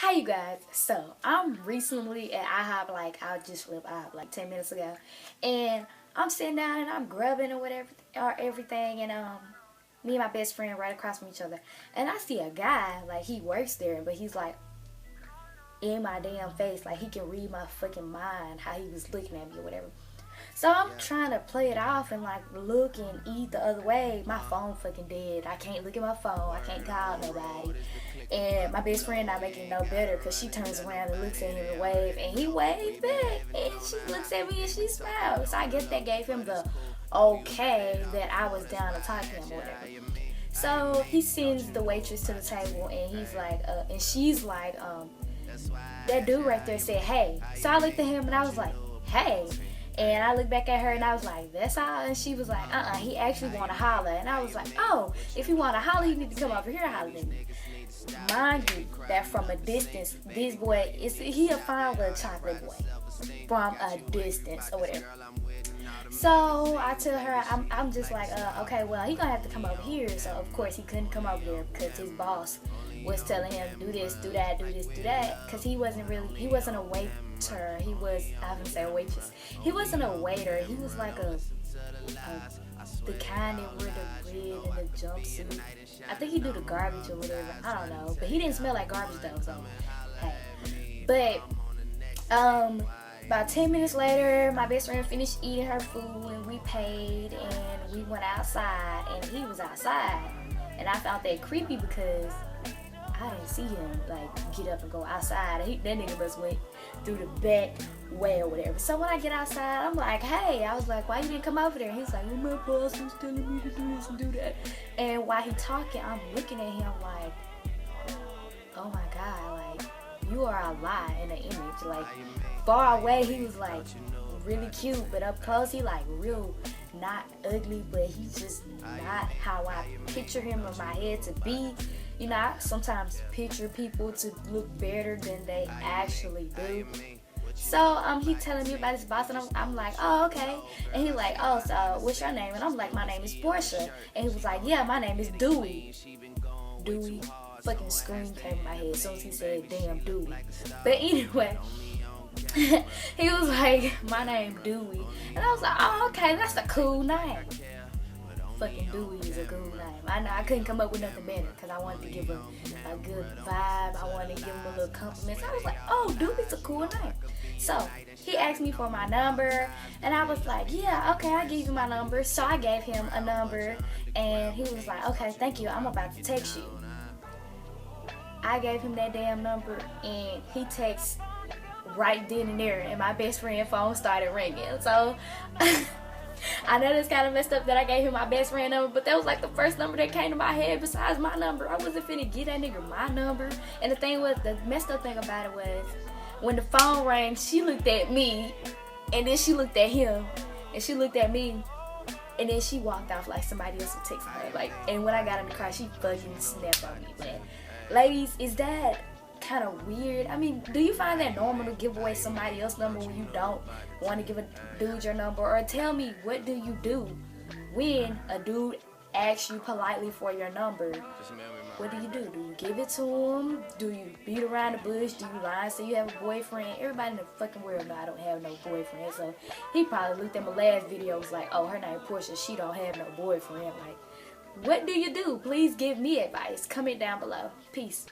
Hi you guys. So I'm recently at IHOP, I just left IHOP like 10 minutes ago, and I'm sitting down and I'm grubbing or whatever or everything, and me and my best friend right across from each other, and I see a guy, like, he works there, but he's like in my damn face, like he can read my fucking mind, how he was looking at me or whatever. So I'm trying to play it off and like look and eat the other way. My phone fucking dead. I can't look at my phone. I can't call nobody. And my best friend not making it no better because she turns around and looks at him and wave, and he waves back, and she looks at me and she smiles. So I guess that gave him the okay that I was down to talk to him or whatever. So he sends the waitress to the table, and he's like, and she's like, that dude right there said, hey. So I looked at him and I was like, hey. And I looked back at her and I was like, that's all? And she was like, he actually want to holler. And I was like, oh, if he want to holler, he need to come over here and holler at me. Mind you, that from a distance, this boy, he a fine little chocolate boy. From a distance or whatever. So I tell her, I'm just like, okay, well, he gonna have to come over here. So of course he couldn't come over there because his boss was telling him, do this, do that, do this, do that. Because he wasn't a waiter. He was, I wouldn't say a waitress. He wasn't a waiter. He was like the kind that wear the red and the jumpsuit. I think he do the garbage or whatever. I don't know. But he didn't smell like garbage though, so hey. But about 10 minutes later, my best friend finished eating her food and we paid and we went outside, and he was outside. And I found that creepy because I didn't see him like get up and go outside. That nigga must went through the back way or whatever. So when I get outside, I'm like, hey, I was like, why you didn't come over there? And he's like, well, my boss was telling me to do this and do that. And while he talking, I'm looking at him like, oh my God, like, you are a lie in the image. Like, far away, he was like really cute, but up close, he like real not ugly, but he's just not how I picture him in my head to be. You know, I sometimes picture people to look better than they actually do. So he telling me about his boss, and I'm like, oh, okay. And he like, oh, so what's your name? And I'm like, my name is Portia. And he was like, yeah, my name is Dewey. Dewey. Fucking scream came in my head as soon as he said damn Dewey. But anyway, he was like, my name Dewey. And I was like, oh, okay, that's a cool name. Fucking Dewey is a cool name. I know I couldn't come up with nothing better because I wanted to give him a good vibe. I wanted to give him a little compliment. So I was like, oh, Dewey's a cool name. So he asked me for my number, and I was like, yeah, okay, I'll give you my number. So I gave him a number, and he was like, okay, thank you, I'm about to text you. I gave him that damn number, and he texts right then and there, and my best friend's phone started ringing. So I know that's kind of messed up that I gave him my best friend number, but that was like the first number that came to my head besides my number. I wasn't finna get that nigga my number. And the thing was, the messed up thing about it was, when the phone rang, she looked at me, and then she looked at him, and she looked at me, and then she walked off like somebody else was texting her. Like, and when I got in the car, she fucking snapped on me, man. Ladies, is that kind of weird? I mean, do you find that normal to give away somebody else's number when you don't want to give a dude your number? Or tell me, what do you do when a dude asks you politely for your number? What do? Do you give it to him? Do you beat around the bush? Do you lie and say you have a boyfriend? Everybody in the fucking world know I don't have no boyfriend. So he probably looked at my last video, was like, oh, her name Portia, she don't have no boyfriend. Like, what do you do? Please give me advice. Comment down below. Peace.